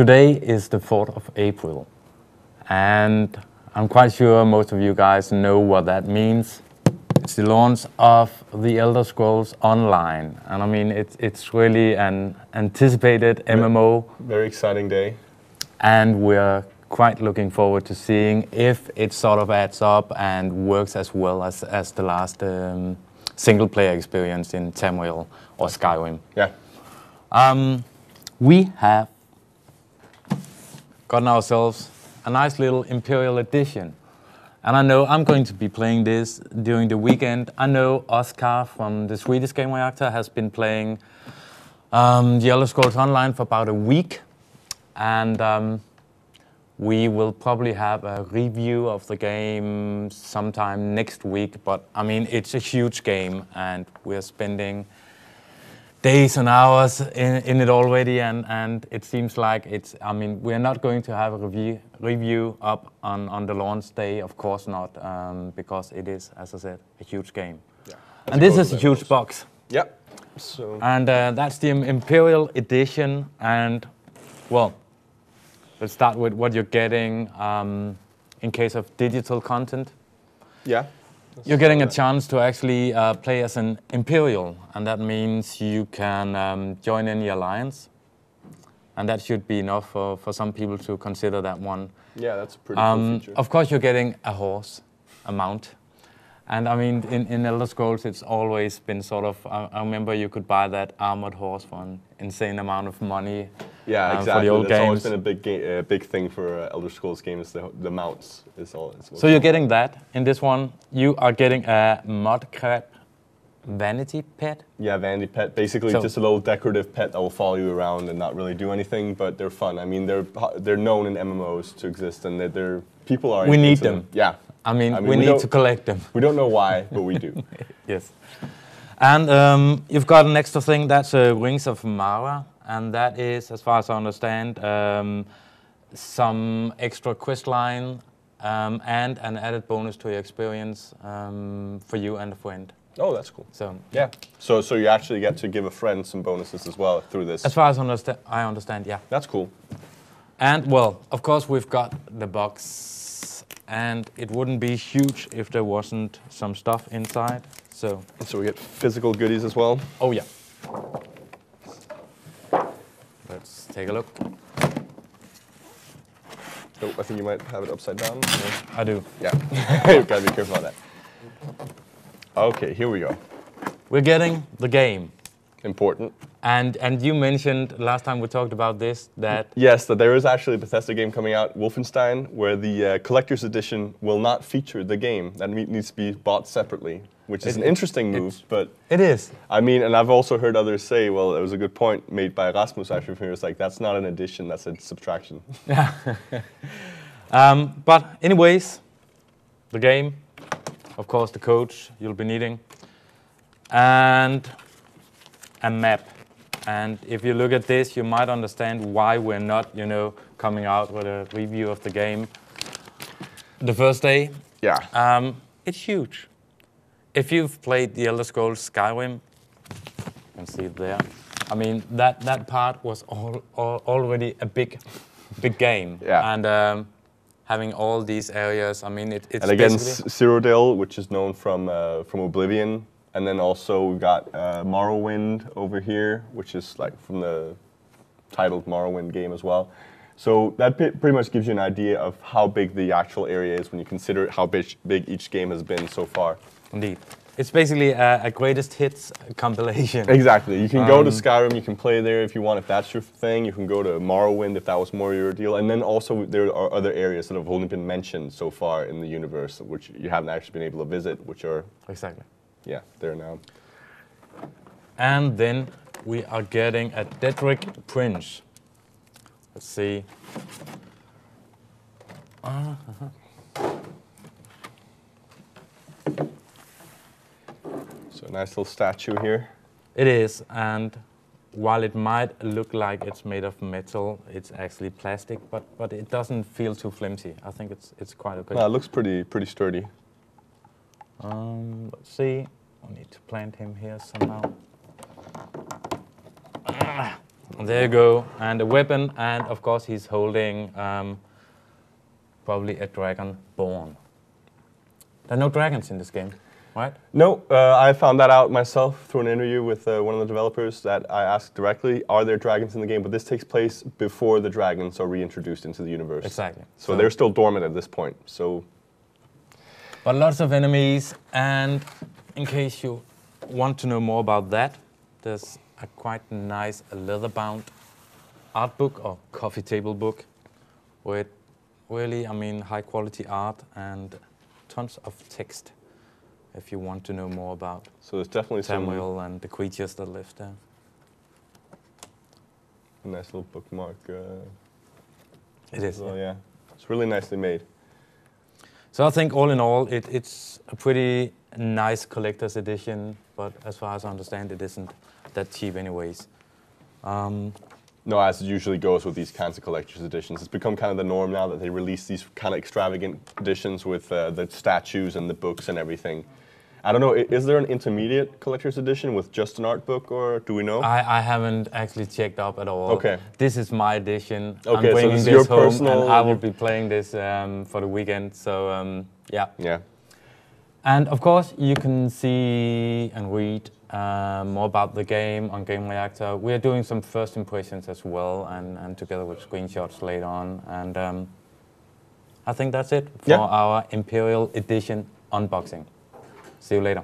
Today is the 4th of April, and I'm quite sure most of you guys know what that means. It's the launch of The Elder Scrolls Online, and I mean it's really an anticipated MMO. Very exciting day. And we're quite looking forward to seeing if it sort of adds up and works as well as the last single-player experience in Tamriel or Skyrim. Yeah. We have gotten ourselves a nice little Imperial edition. And I know I'm going to be playing this during the weekend. I know Oscar from the Swedish Gamereactor has been playing The Elder Scrolls Online for about a week. And we will probably have a review of the game sometime next week. But I mean, it's a huge game and we're spending days and hours in it already, and it seems like it's, I mean, we're not going to have a review up on the launch day, of course not, because it is, as I said, a huge game. Yeah. And this is a huge box. Yep. So. And that's the Imperial edition, and, well, let's start with what you're getting in case of digital content. Yeah. You're getting a chance to actually play as an Imperial, and that means you can join any alliance, and that should be enough for some people to consider that one. Yeah, that's a pretty cool feature. Of course, you're getting a horse, a mount, and I mean, in Elder Scrolls, it's always been sort of, I remember you could buy that armored horse for an insane amount of money. Yeah, exactly. For the old That's games. always been a big thing for Elder Scrolls games. The mounts is all. So you're getting that in this one. You are getting a mud crab vanity pet. Yeah, vanity pet. Basically, just a little decorative pet that will follow you around and not really do anything, but they're fun. I mean, they're known in MMOs to exist, and they're people are. We need them. Yeah. I mean we need to collect them. We don't know why, but we do. Yes. And you've got an extra thing. That's Rings of Mara. And that is, as far as I understand, some extra quest line and an added bonus to your experience for you and a friend. Oh, that's cool. So yeah. So you actually get to give a friend some bonuses as well through this. As far as I understand, yeah. That's cool. And well, of course, we've got the box, and it wouldn't be huge if there wasn't some stuff inside. So we get physical goodies as well. Oh yeah. Let's take a look. Oh, I think you might have it upside down. I do. Yeah, you've got to be careful of that. Okay, here we go. We're getting the game. Important. And you mentioned last time we talked about this that... Yes, that there is actually a Bethesda game coming out, Wolfenstein, where the collector's edition will not feature the game. That needs to be bought separately, which is an interesting move, but... It is. I mean, and I've also heard others say, well, it was a good point made by Rasmus actually from here. It's like, that's not an addition, that's a subtraction. Yeah. But anyways, the game, of course the coach you'll be needing, and a map. And if you look at this, you might understand why we're not, coming out with a review of the game the first day. Yeah. It's huge. If you've played The Elder Scrolls Skyrim, you can see it there. I mean, that part was already a big game. Yeah. And having all these areas, I mean, it's and again, Cyrodiil, which is known from Oblivion. And then also we got Morrowind over here, which is like from the titled Morrowind game as well. So that pretty much gives you an idea of how big the actual area is when you consider how big each game has been so far. Indeed. It's basically a greatest hits compilation. Exactly. You can go to Skyrim, you can play there if you want, if that's your thing. You can go to Morrowind if that was more your deal. And then also there are other areas that have only been mentioned so far in the universe, which you haven't actually been able to visit, which are... Exactly. Yeah, there now. And then we are getting a Daedric Prince. Let's see. So a nice little statue here. It is, and while it might look like it's made of metal, it's actually plastic, but it doesn't feel too flimsy. I think it's quite okay. No, it looks pretty sturdy. Let's see. I need to plant him here somehow. There you go, and a weapon, and of course he's holding probably a dragon born. There are no dragons in this game, right? No, I found that out myself through an interview with one of the developers that I asked directly, are there dragons in the game? But this takes place before the dragons are reintroduced into the universe. Exactly. So they're still dormant at this point. So, but lots of enemies, and in case you want to know more about that, there's a quite nice leather-bound art book or coffee table book with really, I mean, high-quality art and tons of text if you want to know more about so there's definitely Samuel and the creatures that live there. A nice little bookmark. It is. Well, yeah, it's really nicely made. So I think all in all, it's a pretty nice collector's edition, but as far as I understand, it isn't that cheap anyways. No, as it usually goes with these kinds of collector's editions. It's become kind of the norm now that they release these kind of extravagant editions with the statues and the books and everything. I don't know, is there an intermediate collector's edition with just an art book, or do we know? I haven't actually checked up at all. Okay. This is my edition. Okay, I'm bringing so this is this your home, personal, and I will be playing this for the weekend, so yeah. Yeah. And of course, you can see and read more about the game on Gamereactor. We're doing some first impressions as well, and together with screenshots later on. And I think that's it for our Imperial Edition unboxing. See you later.